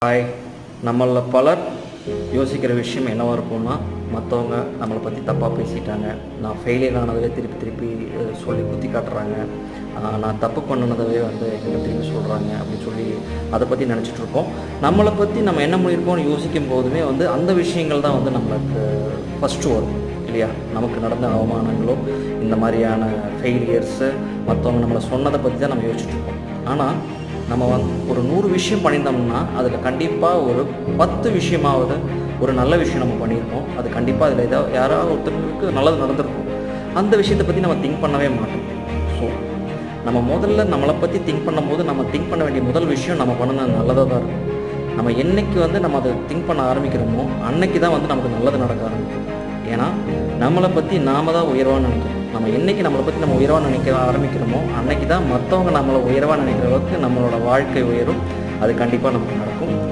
Hi. நம்மளில் பலர் யோசிக்கிற விஷயம் என்னவாக இருக்கும்னா, மற்றவங்க நம்மளை பற்றி தப்பாக பேசிட்டாங்க, நான் ஃபெயிலியர் ஆனதவே திருப்பி திருப்பி சொல்லி குத்தி காட்டுறாங்க, நான் தப்பு பண்ணினதவே எங்கிட்ட திருப்பி சொல்கிறாங்க அப்படின்னு சொல்லி அதை பற்றி நினச்சிட்ருக்கோம். நம்மளை பற்றி நம்ம என்ன பண்ணியிருக்கோம்னு யோசிக்கும் போதுமே அந்த விஷயங்கள் தான் நம்மளுக்கு ஃபஸ்ட்டு வரும் இல்லையா? நமக்கு நடந்த அவமானங்களோ இந்த மாதிரியான ஃபெயிலியர்ஸு மற்றவங்க நம்மளை சொன்னதை பற்றி தான் நம்ம யோசிச்சுட்ருக்கோம். ஆனால் நம்ம ஒரு 100 விஷயம் பண்ணியிருந்தோம்னா அதில் கண்டிப்பாக ஒரு 10 விஷயமாவது ஒரு நல்ல விஷயம் நம்ம பண்ணியிருக்கோம். அது கண்டிப்பாக அதில் யாராவது ஒருத்தருக்கு நல்லது நடந்திருக்கும். அந்த விஷயத்தை பற்றி நம்ம திங்க் பண்ணவே மாட்டோம். ஸோ நம்ம முதல்ல நம்மளை பற்றி திங்க் பண்ணும்போது நம்ம திங்க் பண்ண வேண்டிய முதல் விஷயம் நம்ம பண்ணினது நல்லதாக தான் இருக்கும். நம்ம என்றைக்கு நம்ம அதை திங்க் பண்ண ஆரம்பிக்கிறோமோ அன்னைக்கு தான் நமக்கு நல்லது நடக்க ஆரம்பிக்கும். ஏன்னா நம்மளை பற்றி நாம் தான் உயர்வாக நினைக்கிறோம். நம்ம என்றைக்கு நம்மளை பற்றி நம்ம உயர்வாக நினைக்க ஆரம்பிக்கிறோமோ அன்னைக்கு தான் மற்றவங்க நம்மளை உயர்வாக நினைக்கிற அளவுக்கு நம்மளோட வாழ்க்கை உயரும். அது கண்டிப்பாக நமக்கு நடக்கும்.